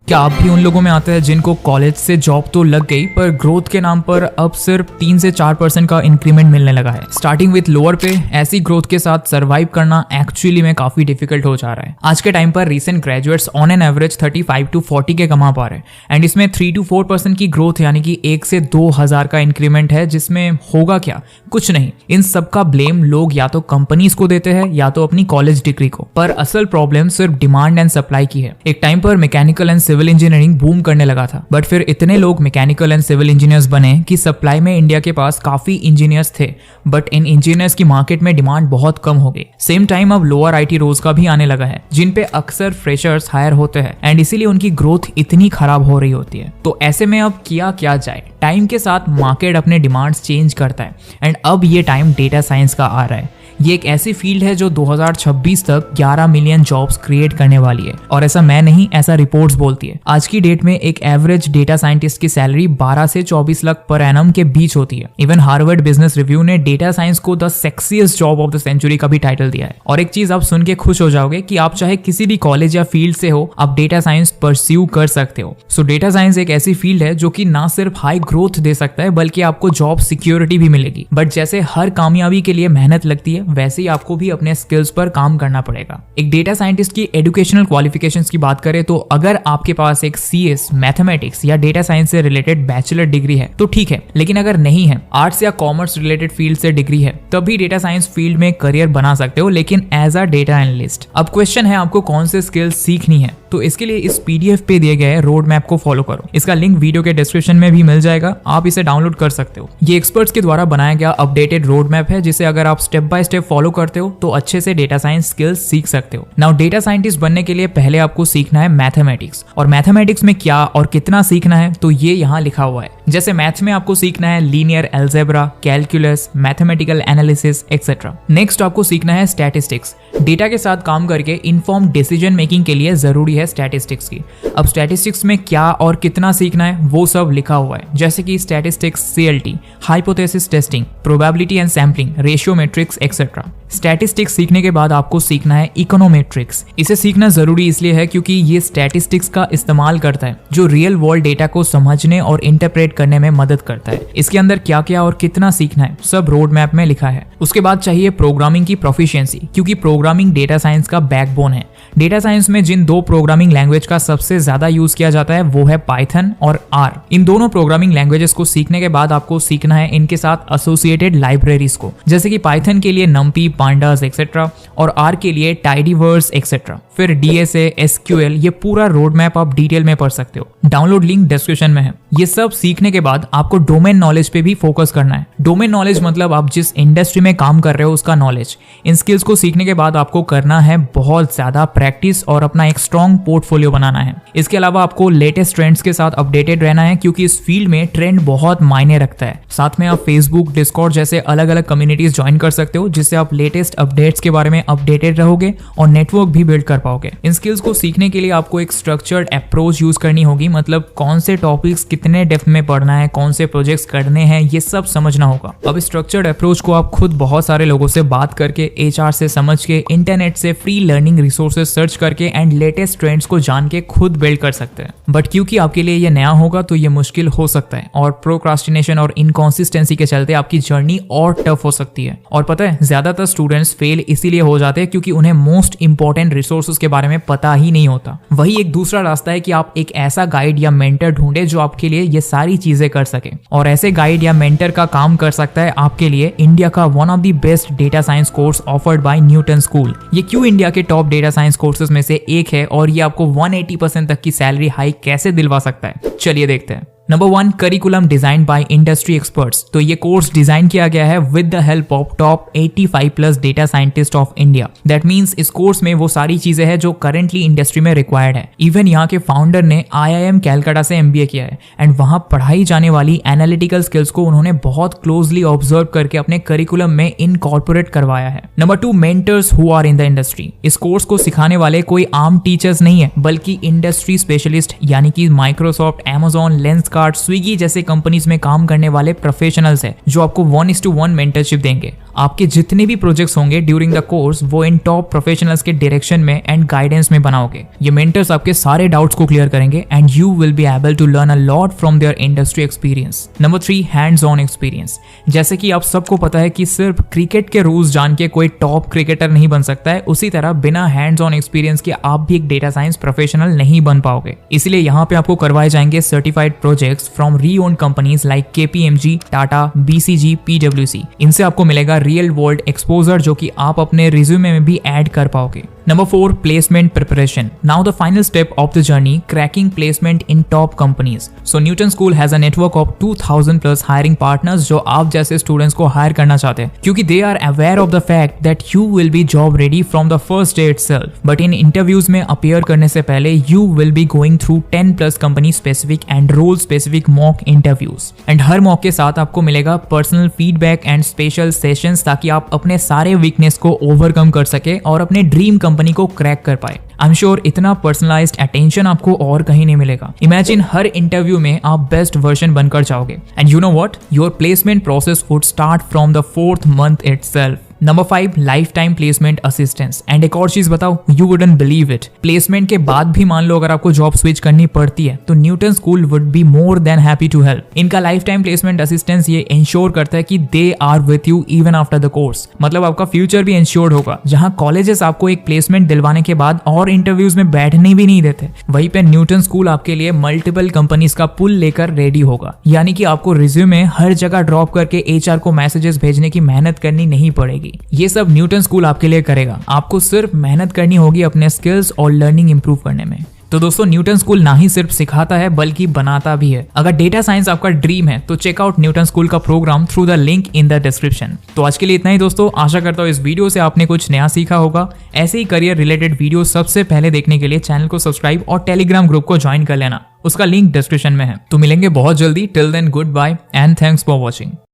क्या आप भी उन लोगों में आते हैं जिनको कॉलेज से जॉब तो लग गई पर ग्रोथ के नाम पर अब सिर्फ 3 से 4% का इंक्रीमेंट मिलने लगा है। स्टार्टिंग विद लोअर पे ऐसी ग्रोथ के साथ सरवाइव करना एक्चुअली में काफी डिफिकल्ट हो जा रहा है। आज के टाइम पर recent graduates on an average 35 to 40 के कमा पा रहे हैं एंड इसमें 3 to 4% की ग्रोथ यानी कि 1 से 2,000 का इंक्रीमेंट है, जिसमें होगा क्या, कुछ नहीं। इन सब का ब्लेम लोग या तो कंपनीज को देते हैं या तो अपनी कॉलेज डिग्री को, पर असल प्रॉब्लम सिर्फ डिमांड एंड सप्लाई की है। एक टाइम पर mechanical and civil engineering boom करने लगा था, बट फिर इतने लोग मैकेनिकल एंड सिविल इंजीनियर्स बने कि सप्लाई में इंडिया के पास काफी इंजीनियर्स थे, बट इन इंजीनियर्स की मार्केट में डिमांड बहुत कम हो गई। सेम टाइम अब लोअर आईटी रोल्स का भी आने लगा है, जिन पे अक्सर फ्रेशर्स हायर होते हैं एंड इसीलिए उनकी ग्रोथ इतनी खराब हो रही होती है। तो ऐसे में अब किया क्या जाए? टाइम के साथ मार्केट अपने डिमांड्स चेंज करता है एंड अब ये टाइम डेटा साइंस का आ रहा है। ये एक ऐसी फील्ड है जो 2026 तक 11 मिलियन जॉब्स क्रिएट करने वाली है, और ऐसा मैं नहीं, ऐसा रिपोर्ट्स बोलती है। आज की डेट में एक एवरेज डेटा साइंटिस्ट की सैलरी 12 से 24 लाख पर एनम के बीच होती है। इवन हार्वर्ड बिजनेस रिव्यू ने डेटा साइंस को the sexiest job of the century का भी टाइटल दिया है। और एक चीज आप सुन के खुश हो जाओगे कि आप चाहे किसी भी कॉलेज या फील्ड से हो, आप डेटा साइंस परस्यू कर सकते हो। सो डेटा साइंस एक ऐसी फील्ड है जो कि ना सिर्फ हाई ग्रोथ दे सकता है बल्कि आपको जॉब सिक्योरिटी भी मिलेगी। बट जैसे हर कामयाबी के लिए मेहनत लगती है, वैसे ही आपको भी अपने स्किल्स पर काम करना पड़ेगा। एक डेटा साइंटिस्ट की एजुकेशनल क्वालिफिकेशंस की बात करें तो अगर आपके पास एक सीएस, मैथमेटिक्स या डेटा साइंस से रिलेटेड बैचलर डिग्री है तो ठीक है, लेकिन अगर नहीं है, आर्ट्स या कॉमर्स रिलेटेड फील्ड से डिग्री है, तब भी डेटा साइंस फील्ड में करियर बना सकते हो, लेकिन एज अ डेटा एनालिस्ट। अब क्वेश्चन है आपको कौन से स्किल्स सीखनी है, तो इसके लिए इस पीडीएफ पे दिए गए रोड मैप को फॉलो करो। इसका लिंक वीडियो के डिस्क्रिप्शन में भी मिल जाएगा, आप इसे डाउनलोड कर सकते हो। ये एक्सपर्ट्स के द्वारा बनाया गया अपडेटेड रोड मैप है, जिसे अगर आप स्टेप बाय स्टेप फॉलो करते हो तो अच्छे से डेटा साइंस स्किल्स सीख सकते हो। नाउ डेटा साइंटिस्ट बनने के लिए पहले आपको सीखना है मैथमेटिक्स, और मैथमेटिक्स में क्या और कितना सीखना है तो ये यहाँ लिखा हुआ है। जैसे मैथ्स में आपको सीखना है linear algebra, calculus, mathematical analysis etcetera. Next आपको सीखना है स्टैटिस्टिक्स। डेटा के साथ काम करके इन्फॉर्म डिसीजन मेकिंग के लिए जरूरी है स्टैटिस्टिक्स की। अब स्टैटिस्टिक्स में क्या और कितना सीखना है वो सब लिखा हुआ है, जैसे कि statistics, CLT, hypothesis testing, probability and sampling, ratio matrix etcetera. Statistics सीखने के बाद आपको सीखना है इकोनोमेट्रिक्स। इसे सीखना जरूरी इसलिए है क्योंकि ये स्टैटिस्टिक्स का इस्तेमाल करता है, जो रियल वर्ल्ड डेटा को समझने और इंटरप्रेट करने में मदद करता है। इसके अंदर क्या क्या और कितना सीखना है सब रोड मैप में लिखा है। उसके बाद चाहिए प्रोग्रामिंग की प्रोफिशिएंसी, क्योंकि प्रोग्रामिंग डेटा साइंस का बैकबोन है। डेटा साइंस में जिन दो प्रोग्रामिंग लैंग्वेज का सबसे ज्यादा यूज किया जाता है वो है पाइथन और आर। इन दोनों प्रोग्रामिंग लैंग्वेजेस को सीखने के बाद आपको सीखना है इनके साथ एसोसिएटेड लाइब्रेरीज को, जैसे कि पाइथन के लिए नम्पी, पांडास एक्सेट्रा, और आर के लिए टाइडीवर्स एक्सेट्रा। फिर डीएसए, एसक्यूएल, ये पूरा रोड मैप आप डिटेल में पढ़ सकते हो। डाउनलोड लिंक डिस्क्रिप्शन में है। ये सब सीखने के बाद आपको डोमेन नॉलेज पे भी फोकस करना है। डोमेन नॉलेज मतलब आप जिस इंडस्ट्री में काम कर रहे हो उसका नॉलेज। इन स्किल्स को सीखने के बाद आपको करना है बहुत ज्यादा प्रैक्टिस और अपना एक स्ट्रॉन्ग पोर्टफोलियो बनाना है। इसके अलावा आपको लेटेस्ट ट्रेंड्स के साथ अपडेटेड रहना है, क्योंकि इस फील्ड में ट्रेंड बहुत मायने रखता है। साथ में आप फेसबुक, डिस्कॉर्ड जैसे अलग अलग कम्युनिटीज ज्वाइन कर सकते हो, जिससे आप लेटेस्ट अपडेट्स के बारे में अपडेटेड रहोगे और नेटवर्क भी बिल्ड कर पाओगे। इन स्किल्स को सीखने के लिए आपको एक स्ट्रक्चर्ड अप्रोच यूज करनी होगी, मतलब कौन से टॉपिक्स कितने डेप्थ में पढ़ना है, कौन से प्रोजेक्ट्स करने हैं, ये सब समझना होगा। अब स्ट्रक्चर्ड अप्रोच को आप खुद बहुत सारे लोगों से बात करके, एचआर से समझ के, इंटरनेट से फ्री लर्निंग रिसोर्सेज सर्च करके एंड लेटेस्ट ट्रेंड्स को जान के खुद बिल्ड कर सकते हैं। बट क्योंकि आपके लिए ये नया होगा तो ये मुश्किल हो सकता है, और प्रोक्रास्टिनेशन और इनकॉन्सिस्टेंसी के चलते आपकी जर्नी और टफ हो सकती है। और पता है, ज्यादातर स्टूडेंट्स फेल इसीलिए हो जाते हैं क्योंकि उन्हें मोस्ट इंपॉर्टेंट रिसोर्सेज के बारे में पता ही नहीं होता। वही एक दूसरा रास्ता है कि आप एक ऐसा गाइड या मेंटर ढूंढे जो आपके लिए ये सारी चीजें कर सके, और ऐसे गाइड या मेंटर का काम कर सकता है आपके लिए इंडिया का one of the best data science course offered by Newton school. ये क्यों इंडिया के टॉप डेटा साइंस कोर्सेज में से एक है, और ये आपको 180% तक की सैलरी हाइक कैसे दिलवा सकता है, चलिए देखते हैं। Number 1, curriculum design by industry experts. तो ये कोर्स डिजाइन किया गया है with the help of top 85+ data scientist of India. That means इस कोर्स में वो सारी चीजें हैं जो करंटली इंडस्ट्री में रिक्वायर्ड है। इवन यहाँ के फाउंडर ने IIM कैलकाटा से MBA किया है एंड वहां पढ़ाई जाने वाली एनालिटिकल स्किल्स को उन्होंने बहुत क्लोजली ऑब्जर्व करके अपने करिकुलम में इनकॉर्पोरेट करवाया है। Number 2, mentors who are in the industry. इस कोर्स को सिखाने वाले कोई आम टीचर्स नहीं है, बल्कि इंडस्ट्री स्पेशलिस्ट यानी कि माइक्रोसॉफ्ट, Amazon, लेंसकार्ट, स्विगी जैसे कंपनीज में काम करने वाले प्रोफेशनल्स हैं, जो आपको 1:1 मेंटरशिप देंगे। आपके जितने भी प्रोजेक्ट्स होंगे ड्यूरिंग द कोर्स वो इन टॉप प्रोफेशनल्स के डायरेक्शन में एंड गाइडेंस में बनाओगे। ये मेंटर्स आपके सारे डाउट्स को क्लियर करेंगे and you will be able to learn a lot from their industry experience. Number 3, hands on experience. जैसे कि आप सबको पता है कि सिर्फ क्रिकेट के रूल्स जान के कोई टॉप क्रिकेटर नहीं बन सकता है, उसी तरह बिना हैंड्स ऑन एक्सपीरियंस के आप भी एक डेटा साइंस प्रोफेशनल नहीं बन पाओगे। इसलिए यहाँ पे आपको करवाए जाएंगे certified projects from renowned companies like KPMG, Tata, BCG, PwC। इनसे आपको मिलेगा रियल वर्ल्ड एक्सपोजर जो कि आप अपने रिज्यूमे में भी ऐड कर पाओगे। Number 4, placement preparation. Now the final step of the journey, cracking placement in top companies. So Newton School has a network of 2000 plus hiring partners जो आप जैसे स्टूडेंट्स को हायर करना चाहते हैं, क्योंकि they are aware of the fact that you will be job ready from the first day itself. But in interviews में appear करने से पहले you will be going through 10 plus company specific and role specific mock interviews. And her mock के साथ आपको मिलेगा personal feedback and special sessions ताकि आप अपने सारे weakness को overcome कर सके और अपने ड्रीम कंपनी को क्रैक कर पाए। आई एम श्योर इतना पर्सनलाइज्ड अटेंशन आपको और कहीं नहीं मिलेगा। इमेजिन हर इंटरव्यू में आप बेस्ट वर्जन बनकर जाओगे। And you know what, your placement process would start from the 4th month itself. Number 5, life time placement assistance. And एक और चीज बताओ, you wouldn't believe it, placement के बाद भी मान लो अगर आपको जॉब स्विच करनी पड़ती है तो Newton School would be more than happy to help. इनका लाइफ टाइम प्लेसमेंट असिस्टेंस ये इंश्योर करता है कि they are with you even after the course. मतलब आपका फ्यूचर भी इंश्योर्ड होगा। जहां कॉलेजेस आपको एक प्लेसमेंट दिलवाने के बाद और इंटरव्यूज में बैठने भी नहीं देते, वहीं पे न्यूटन स्कूल आपके लिए मल्टीपल कंपनीज का पुल लेकर रेडी होगा। यानी कि आपको रिज्यूमे हर जगह ड्रॉप करके HR को मैसेजेस भेजने की मेहनत करनी नहीं पड़ेगी। ये सब न्यूटन स्कूल आपके लिए करेगा। आपको सिर्फ मेहनत करनी होगी अपने स्किल्स और लर्निंग इंप्रूव करने में। तो दोस्तों, न्यूटन स्कूल ना ही सिर्फ सिखाता है बल्कि बनाता भी है। अगर डेटा साइंस आपका ड्रीम है तो चेक आउट न्यूटन स्कूल का programme through the link in the description. तो आज के लिए इतना ही दोस्तों। आशा करता हूँ इस वीडियो से आपने कुछ नया सीखा होगा। ऐसे ही करियर रिलेटेड वीडियो सबसे पहले देखने के लिए चैनल को सब्सक्राइब और टेलीग्राम ग्रुप को ज्वाइन कर लेना। उसका लिंक डिस्क्रिप्शन में है। तो मिलेंगे बहुत जल्दी। Till then, goodbye and thanks for watching.